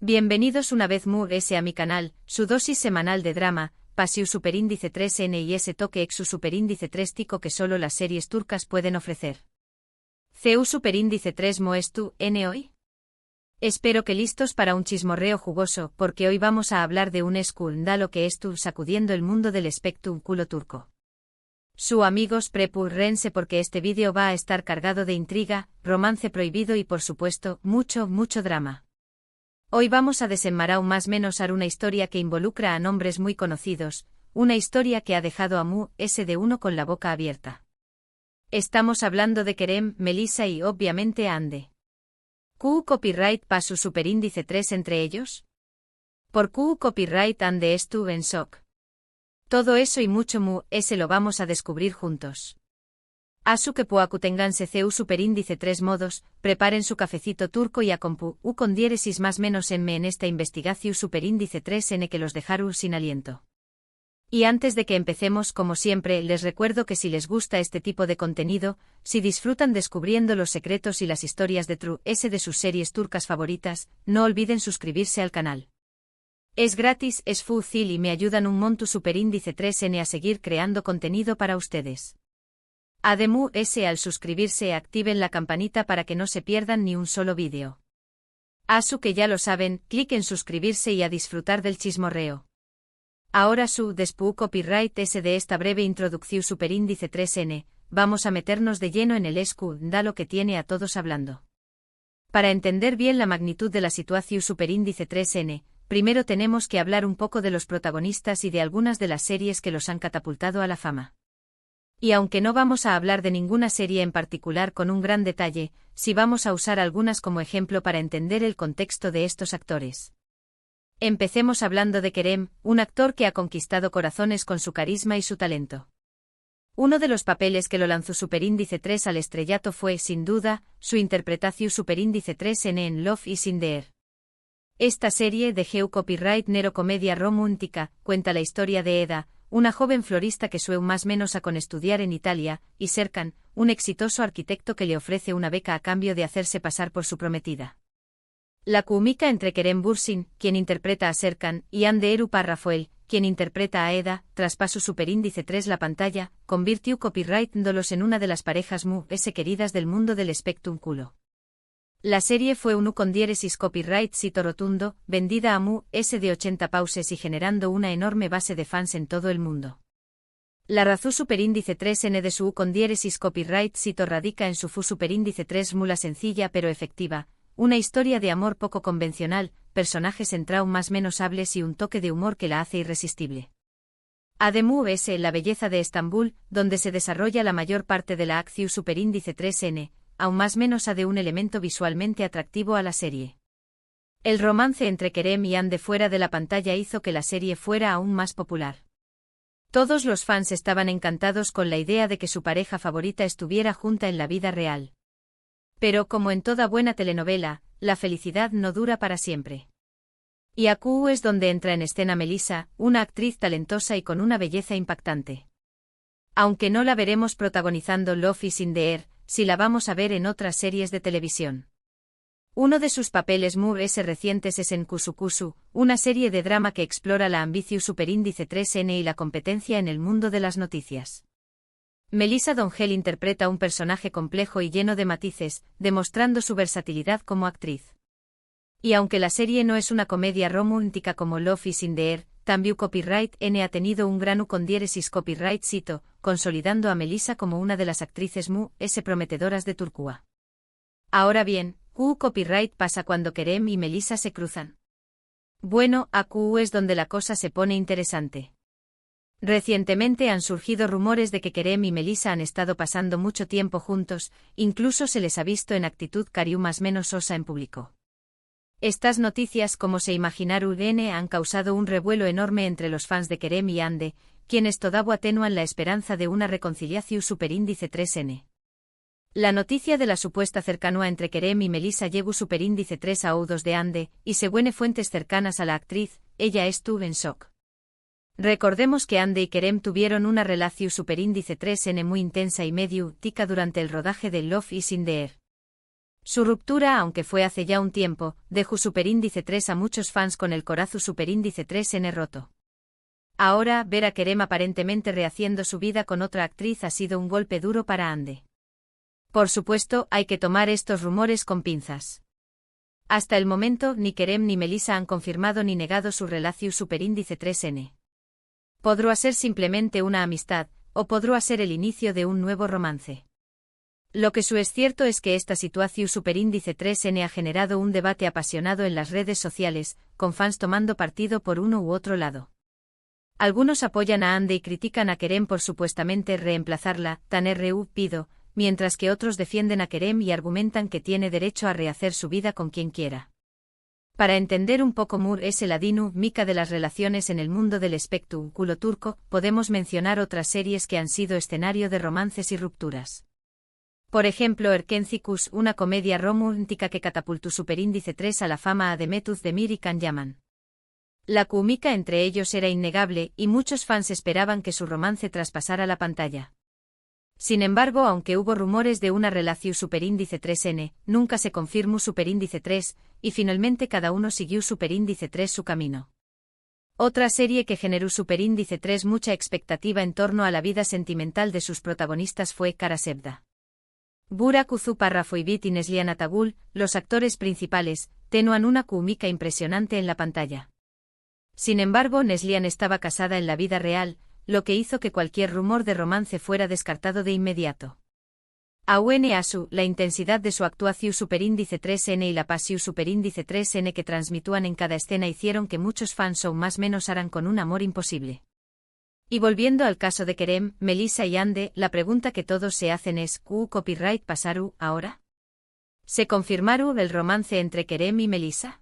Bienvenidos una vez más a mi canal, su dosis semanal de drama, pasiu superíndice 3N y ese toque exu superíndice 3 tico que solo las series turcas pueden ofrecer. CU superíndice 3 moestu, N hoy. Espero que listos para un chismorreo jugoso, porque hoy vamos a hablar de un escándalo que estuvo sacudiendo el mundo del espectáculo turco. Su amigos prepúrense porque este vídeo va a estar cargado de intriga, romance prohibido y por supuesto, mucho drama. Hoy vamos a desenmarañar más o menos una historia que involucra a nombres muy conocidos, una historia que ha dejado a Mu.S.D1 con la boca abierta. Estamos hablando de Kerem, Melissa y obviamente Hande. ¿Q copyright para su superíndice 3 entre ellos? ¿Por Q copyright Hande estuvo en shock? Todo eso y mucho Mu.S. lo vamos a descubrir juntos. Asu que tenganse CU superíndice 3 modos, preparen su cafecito turco y acompu U con diéresis más menos en esta investigación superíndice 3N que los dejaron sin aliento. Y antes de que empecemos, como siempre, les recuerdo que si les gusta este tipo de contenido, si disfrutan descubriendo los secretos y las historias de True S de sus series turcas favoritas, no olviden suscribirse al canal. Es gratis, es fácil y me ayudan un montón superíndice 3N a seguir creando contenido para ustedes. Además, al suscribirse activen la campanita para que no se pierdan ni un solo vídeo. Asu que ya lo saben, clic en suscribirse y a disfrutar del chismorreo. Ahora después copyright S de esta breve introducción superíndice 3N, vamos a meternos de lleno en el escándalo que tiene a todos hablando. Para entender bien la magnitud de la situación superíndice 3N, primero tenemos que hablar un poco de los protagonistas y de algunas de las series que los han catapultado a la fama. Y aunque no vamos a hablar de ninguna serie en particular con un gran detalle, sí vamos a usar algunas como ejemplo para entender el contexto de estos actores. Empecemos hablando de Kerem, un actor que ha conquistado corazones con su carisma y su talento. Uno de los papeles que lo lanzó superíndice 3 al estrellato fue, sin duda, su interpretación superíndice 3N en Love is in the Air. Esta serie de GEU copyright nero comedia romántica cuenta la historia de Eda, una joven florista que suele más menos a con estudiar en Italia, y Serkan, un exitoso arquitecto que le ofrece una beca a cambio de hacerse pasar por su prometida. La química entre Kerem Bürsin, quien interpreta a Serkan, y Hande Erupar Rafael, quien interpreta a Eda, traspasó superíndice 3 la pantalla, convirtió copyright-dolos en una de las parejas Mu.S. queridas del mundo del espectáculo. La serie fue un U con diéresis copyright sito rotundo, vendida a Mu.S. de 80 pauses y generando una enorme base de fans en todo el mundo. La razón superíndice 3N de su U con diéresis copyright sito radica en su fu superíndice 3 mula sencilla pero efectiva, una historia de amor poco convencional, personajes centrado más menos hables y un toque de humor que la hace irresistible. Además la belleza de Estambul, donde se desarrolla la mayor parte de la acción superíndice 3N, aún más menos de un elemento visualmente atractivo a la serie. El romance entre Kerem y Hande fuera de la pantalla hizo que la serie fuera aún más popular. Todos los fans estaban encantados con la idea de que su pareja favorita estuviera junta en la vida real. Pero como en toda buena telenovela, la felicidad no dura para siempre. Y aquí es donde entra en escena Melissa, una actriz talentosa y con una belleza impactante. Aunque no la veremos protagonizando Love is in the Air, si la vamos a ver en otras series de televisión. Uno de sus papeles Mu.S. recientes es en Kusu, una serie de drama que explora la ambición superíndice 3N y la competencia en el mundo de las noticias. Melissa Dongel interpreta un personaje complejo y lleno de matices, demostrando su versatilidad como actriz. Y aunque la serie no es una comedia romántica como Love is in the Air, también copyright N ha tenido un gran U con diéresis copyright sito, consolidando a Melissa como una de las actrices Mu.S. prometedoras de Turquía. Ahora bien, ¿Q copyright pasa cuando Kerem y Melissa se cruzan? Bueno, aquí es donde la cosa se pone interesante. Recientemente han surgido rumores de que Kerem y Melissa han estado pasando mucho tiempo juntos, incluso se les ha visto en actitud cariu más menos osa en público. Estas noticias, como se imaginaron, han causado un revuelo enorme entre los fans de Kerem y Hande, quienes todavía atenúan la esperanza de una reconciliación superíndice 3N. La noticia de la supuesta cercanía entre Kerem y Melissa llegó superíndice 3 a oídos de Hande, y según fuentes cercanas a la actriz, ella estuvo en shock. Recordemos que Hande y Kerem tuvieron una relación superíndice 3N muy intensa y medio tica durante el rodaje de Love is in the Air. Su ruptura, aunque fue hace ya un tiempo, dejó superíndice 3 a muchos fans con el corazón superíndice 3N roto. Ahora, ver a Kerem aparentemente rehaciendo su vida con otra actriz ha sido un golpe duro para Ande. Por supuesto, hay que tomar estos rumores con pinzas. Hasta el momento, ni Kerem ni Melissa han confirmado ni negado su relación superíndice 3N. Podrá ser simplemente una amistad, o podrá ser el inicio de un nuevo romance. Lo que es cierto es que esta situación superíndice 3N ha generado un debate apasionado en las redes sociales, con fans tomando partido por uno u otro lado. Algunos apoyan a Ande y critican a Kerem por supuestamente reemplazarla, tan pido, mientras que otros defienden a Kerem y argumentan que tiene derecho a rehacer su vida con quien quiera. Para entender un poco es el ladino mica de las relaciones en el mundo del espectáculo turco, podemos mencionar otras series que han sido escenario de romances y rupturas. Por ejemplo, Erkencikus, una comedia romántica que catapultó superíndice 3 a la fama a Demetuz Demir y Can Yaman. La química entre ellos era innegable y muchos fans esperaban que su romance traspasara la pantalla. Sin embargo, aunque hubo rumores de una relación superíndice 3N, nunca se confirmó superíndice 3, y finalmente cada uno siguió superíndice 3 su camino. Otra serie que generó superíndice 3 mucha expectativa en torno a la vida sentimental de sus protagonistas fue Kara Sevda. Burak Uzuparrafoibit y Neslihan Atagul, los actores principales, tenían una química impresionante en la pantalla. Sin embargo, Neslihan estaba casada en la vida real, lo que hizo que cualquier rumor de romance fuera descartado de inmediato. Awen Asu, la intensidad de su actuación superíndice 3N y la pasión superíndice 3N que transmitúan en cada escena hicieron que muchos fans o más menos harán con un amor imposible. Y volviendo al caso de Kerem, Melissa y Ande, la pregunta que todos se hacen es, ¿Q copyright pasaru ahora? ¿Se confirmaru el romance entre Kerem y Melissa?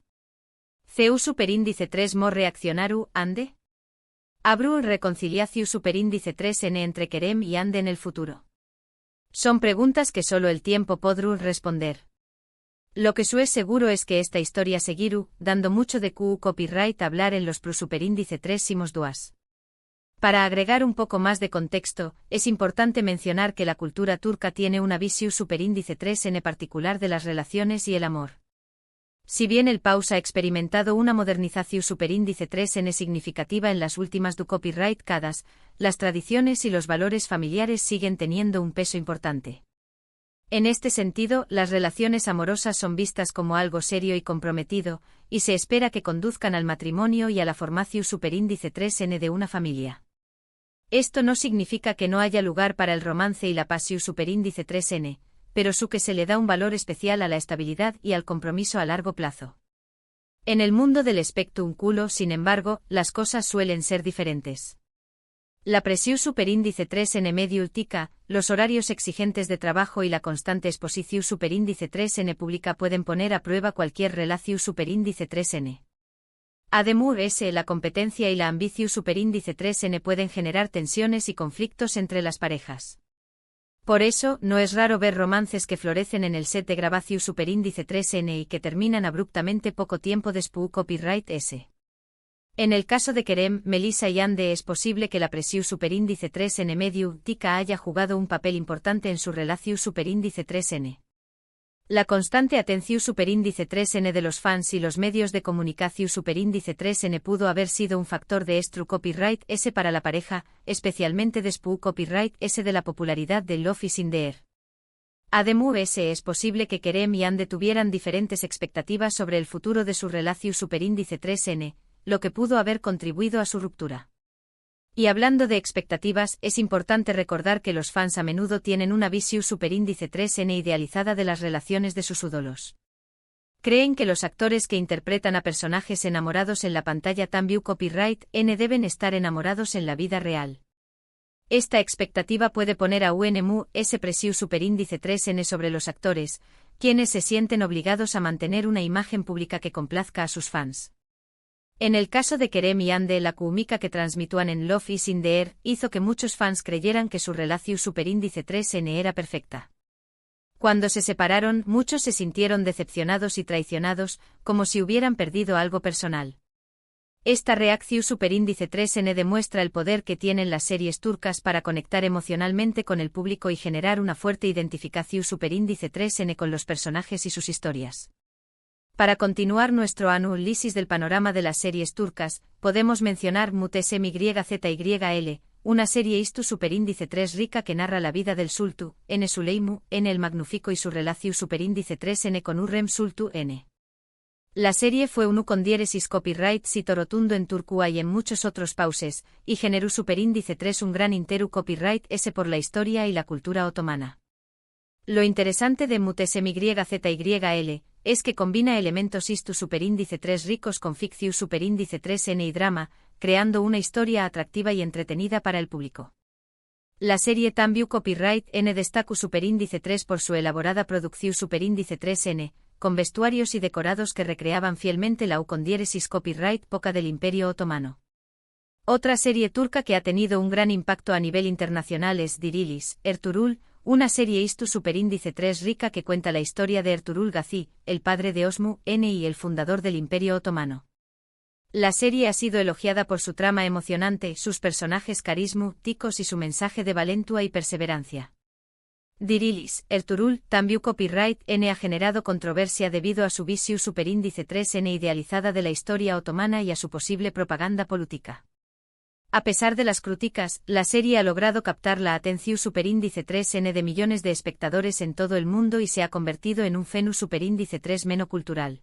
¿Ceu superíndice 3 mo reaccionaru, Ande? ¿Abru reconciliaciu superíndice 3N entre Kerem y Ande en el futuro? Son preguntas que solo el tiempo podrá responder. Lo que es seguro es que esta historia seguirá dando mucho de Q copyright hablar en los superíndice 3 simos duas. Para agregar un poco más de contexto, es importante mencionar que la cultura turca tiene una visión superíndice 3N particular de las relaciones y el amor. Si bien el país ha experimentado una modernización superíndice 3N significativa en las últimas copyright décadas, las tradiciones y los valores familiares siguen teniendo un peso importante. En este sentido, las relaciones amorosas son vistas como algo serio y comprometido, y se espera que conduzcan al matrimonio y a la formación superíndice 3N de una familia. Esto no significa que no haya lugar para el romance y la pasión superíndice 3N, pero que se le da un valor especial a la estabilidad y al compromiso a largo plazo. En el mundo del espectáculo, sin embargo, las cosas suelen ser diferentes. La presión superíndice 3N medio tica, los horarios exigentes de trabajo y la constante exposición superíndice 3N pública pueden poner a prueba cualquier relación superíndice 3N. Además, la competencia y la ambición superíndice 3N pueden generar tensiones y conflictos entre las parejas. Por eso, no es raro ver romances que florecen en el set de grabación superíndice 3N y que terminan abruptamente poco tiempo después copyright S. En el caso de Kerem, Melissa y Ande es posible que la presión superíndice 3N medio tica haya jugado un papel importante en su relación superíndice 3N. La constante atención superíndice 3N de los fans y los medios de comunicación superíndice 3N pudo haber sido un factor de estru copyright S para la pareja, especialmente después copyright S de la popularidad de Love is in the Air. Además, es posible que Kerem y Ande tuvieran diferentes expectativas sobre el futuro de su relación superíndice 3N, lo que pudo haber contribuido a su ruptura. Y hablando de expectativas, es importante recordar que los fans a menudo tienen una visión superíndice 3N idealizada de las relaciones de sus ídolos. Creen que los actores que interpretan a personajes enamorados en la pantalla también copyright N deben estar enamorados en la vida real. Esta expectativa puede poner a UNMU ese presión superíndice 3N sobre los actores, quienes se sienten obligados a mantener una imagen pública que complazca a sus fans. En el caso de Kerem y Ande, la química que transmitúan en Love is in the Air hizo que muchos fans creyeran que su relación superíndice 3N era perfecta. Cuando se separaron, muchos se sintieron decepcionados y traicionados, como si hubieran perdido algo personal. Esta reacción superíndice 3N demuestra el poder que tienen las series turcas para conectar emocionalmente con el público y generar una fuerte identificación superíndice 3N con los personajes y sus historias. Para continuar nuestro análisis del panorama de las series turcas, podemos mencionar MYZYL, una serie ISTU superíndice 3 rica que narra la vida del Sultu, N. Süleyman, N. el Magnífico y su relación superíndice 3N con Hürrem Sultu, N. La serie fue un con diéresis copyright sito rotundo en Turquía y en muchos otros pauses, y generó superíndice 3 un gran interu copyright S por la historia y la cultura otomana. Lo interesante de MYZYL es que combina elementos ISTU superíndice 3 ricos con ficción superíndice 3N y drama, creando una historia atractiva y entretenida para el público. La serie también copyright N destaca superíndice 3 por su elaborada producción superíndice 3N, con vestuarios y decorados que recreaban fielmente la con diéresis copyright poca del Imperio Otomano. Otra serie turca que ha tenido un gran impacto a nivel internacional es Dirilis, Ertuğrul, una serie ISTU superíndice 3 rica que cuenta la historia de Ertuğrul Gazi, el padre de Osman N y el fundador del Imperio Otomano. La serie ha sido elogiada por su trama emocionante, sus personajes carismáticos y su mensaje de valentía y perseverancia. Dirilis, Ertuğrul, también copyright N ha generado controversia debido a su visión superíndice 3N idealizada de la historia otomana y a su posible propaganda política. A pesar de las críticas, la serie ha logrado captar la atención superíndice 3N de millones de espectadores en todo el mundo y se ha convertido en un fenómeno superíndice 3 monocultural.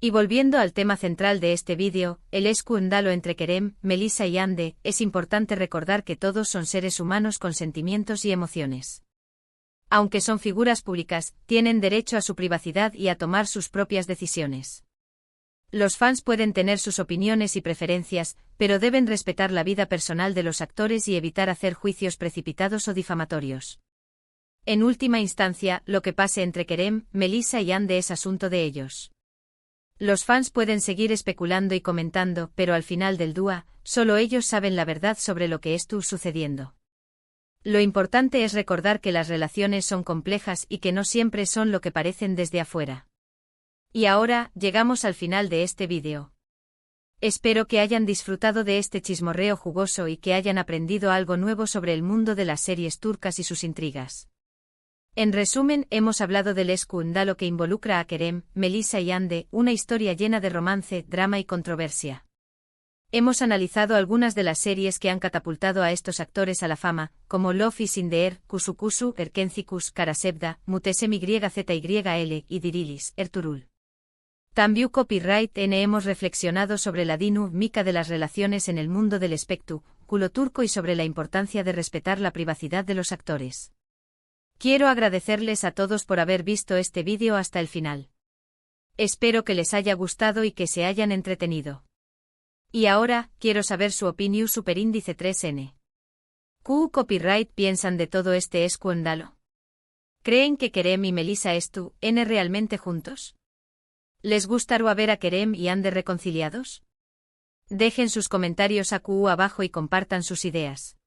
Y volviendo al tema central de este vídeo, el escándalo entre Kerem, Melissa y Hande, es importante recordar que todos son seres humanos con sentimientos y emociones. Aunque son figuras públicas, tienen derecho a su privacidad y a tomar sus propias decisiones. Los fans pueden tener sus opiniones y preferencias, pero deben respetar la vida personal de los actores y evitar hacer juicios precipitados o difamatorios. En última instancia, lo que pase entre Kerem, Melissa y Hande es asunto de ellos. Los fans pueden seguir especulando y comentando, pero al final del día, solo ellos saben la verdad sobre lo que está sucediendo. Lo importante es recordar que las relaciones son complejas y que no siempre son lo que parecen desde afuera. Y ahora, llegamos al final de este vídeo. Espero que hayan disfrutado de este chismorreo jugoso y que hayan aprendido algo nuevo sobre el mundo de las series turcas y sus intrigas. En resumen, hemos hablado del escándalo que involucra a Kerem, Melissa y Hande, una historia llena de romance, drama y controversia. Hemos analizado algunas de las series que han catapultado a estos actores a la fama, como Love is in the Air, Kusu Kusu, Erkencikus, Karasevda, MYZYL y Dirilis, Ertuğrul. También copyright N hemos reflexionado sobre la dinámica de las relaciones en el mundo del espectáculo turco y sobre la importancia de respetar la privacidad de los actores. Quiero agradecerles a todos por haber visto este vídeo hasta el final. Espero que les haya gustado y que se hayan entretenido. Y ahora, quiero saber su opinión superíndice 3N. ¿Qué copyright piensan de todo este escándalo? ¿Creen que Kerem y Melissa están realmente juntos? ¿Les gustaría ver a Kerem y Hande reconciliados? Dejen sus comentarios aquí abajo y compartan sus ideas.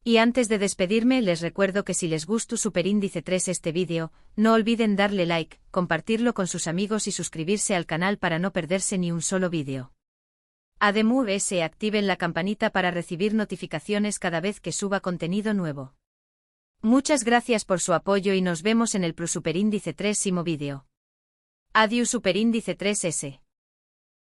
Y antes de despedirme les recuerdo que si les gustó superíndice 3 este vídeo, no olviden darle like, compartirlo con sus amigos y suscribirse al canal para no perderse ni un solo vídeo. Además, activen la campanita para recibir notificaciones cada vez que suba contenido nuevo. Muchas gracias por su apoyo y nos vemos en el superíndice 3 vídeo. Adiós superíndice 3S.